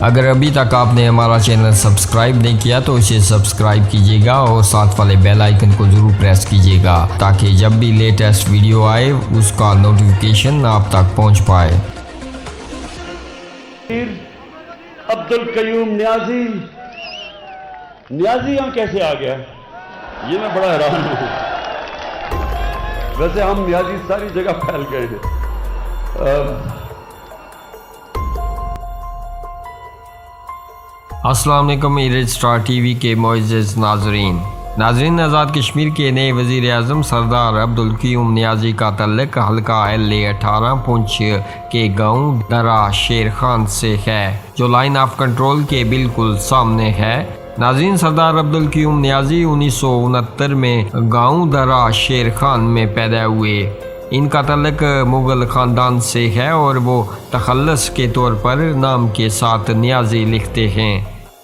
اگر ابھی تک آپ نے ہمارا چینل سبسکرائب نہیں کیا تو اسے سبسکرائب کیجیے گا اور ساتھ والے بیل آئیکن کو ضرور پریس کیجیے گا تاکہ جب بھی لیٹسٹ ویڈیو آئے اس کا نوٹیفیکیشن آپ تک پہنچ پائے۔ عبدالقیوم نیازی یہاں کیسے آ گیا یہ میں بڑا حیران ہوں۔ ویسے ہم نیازی ساری جگہ پھیل گئے ہیں۔ السلام علیکم ایرج سٹار ٹی وی کے معزز ناظرین، آزاد کشمیر کے نئے وزیر اعظم سردار عبدالقیوم نیازی کا تعلق حلقہ LA18 پونچھ کے گاؤں درہ شیر خان سے ہے جو لائن آف کنٹرول کے بالکل سامنے ہے۔ ناظرین، سردار عبدالقیوم نیازی 1969 میں گاؤں درہ شیر خان میں پیدا ہوئے۔ ان کا تعلق مغل خاندان سے ہے اور وہ تخلص کے طور پر نام کے ساتھ نیازی لکھتے ہیں۔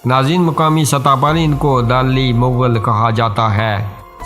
ناظرین، مقامی سطح پر ان کو دالی مغل کہا جاتا ہے۔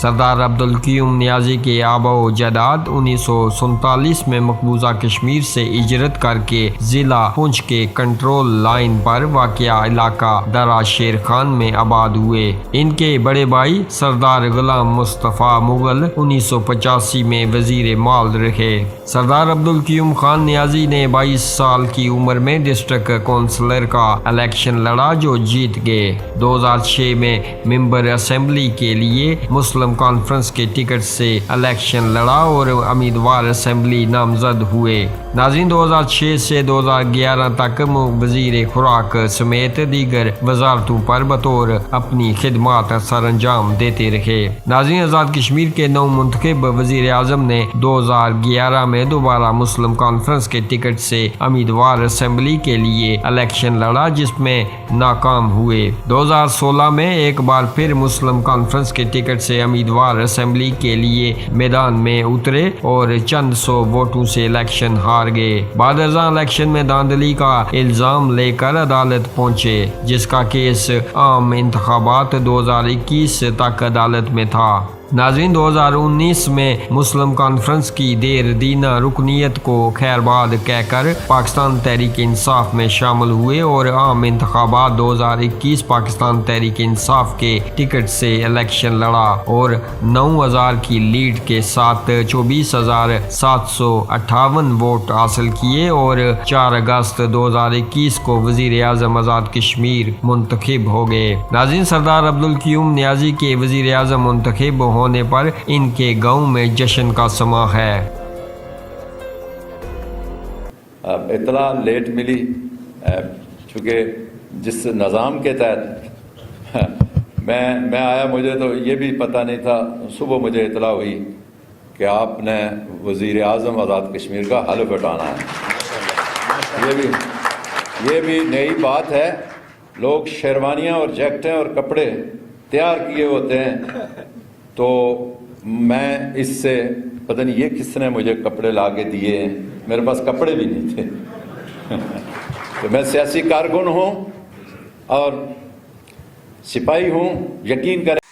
سردار عبدالقیوم نیازی کے آبا و جداد 1947 میں مقبوضہ کشمیر سے ہجرت کر کے ضلع پونچھ کے کنٹرول لائن پر واقع علاقہ درہ شیر خان میں آباد ہوئے۔ ان کے بڑے بھائی سردار غلام مصطفیٰ مغل 1985 میں وزیر مال رہے۔ سردار عبدالقیوم خان نیازی نے 22 سال کی عمر میں ڈسٹرکٹ کونسلر کا الیکشن لڑا جو جیت گئے۔ 2006 میں ممبر اسمبلی کے لیے مسلم کانفرنس کے ٹکٹ سے الیکشن لڑا اور امیدوار اسمبلی نامزد ہوئے۔ ناظرین، 2006 سے 2011 تک وزیر خوراک سمیت دیگر وزارتوں پر بطور اپنی خدمات سر انجام دیتے رہے۔ ناظرین، آزاد کشمیر کے نو منتخب وزیر اعظم نے 2011 میں دوبارہ مسلم کانفرنس کے ٹکٹ سے امیدوار اسمبلی کے لیے الیکشن لڑا جس میں ناکام ہوئے۔ 2016 میں ایک بار پھر مسلم کانفرنس کے ٹکٹ سے امیدوار اسمبلی کے لیے میدان میں اترے اور چند سو ووٹوں سے الیکشن ہار گئے۔ بعد ازاں الیکشن میں دھاندلی کا الزام لے کر عدالت پہنچے جس کا کیس عام انتخابات 2021 تک عدالت میں تھا۔ ناظرین، 2019 میں مسلم کانفرنس کی دیر دینہ رکنیت کو خیر باد کہہ کر پاکستان تحریک انصاف میں شامل ہوئے اور عام انتخابات 2021 پاکستان تحریک انصاف کے ٹکٹ سے الیکشن لڑا اور 9000 کی لیڈ کے ساتھ 24,758 ووٹ حاصل کیے اور 4 اگست 2021 کو وزیر اعظم آزاد کشمیر منتخب ہو گئے۔ ناظرین، سردار عبدالقیوم نیازی کے وزیر اعظم منتخب ہونے پر ان کے گاؤں میں جشن کا سماں ہے۔ اطلاع لیٹ ملی چونکہ جس نظام کے تحت میں آیا، مجھے تو یہ بھی پتہ نہیں تھا۔ صبح مجھے اطلاع ہوئی کہ آپ نے وزیر اعظم آزاد کشمیر کا حلف اٹھانا ہے۔ یہ بھی نئی بات ہے۔ لوگ شیروانیاں اور جیکٹیں اور کپڑے تیار کیے ہوتے ہیں تو میں اس سے پتہ نہیں یہ کس نے مجھے کپڑے لا کے دیے ہیں، میرے پاس کپڑے بھی نہیں تھے۔ تو میں سیاسی کارکن ہوں اور سپاہی ہوں، یقین کریں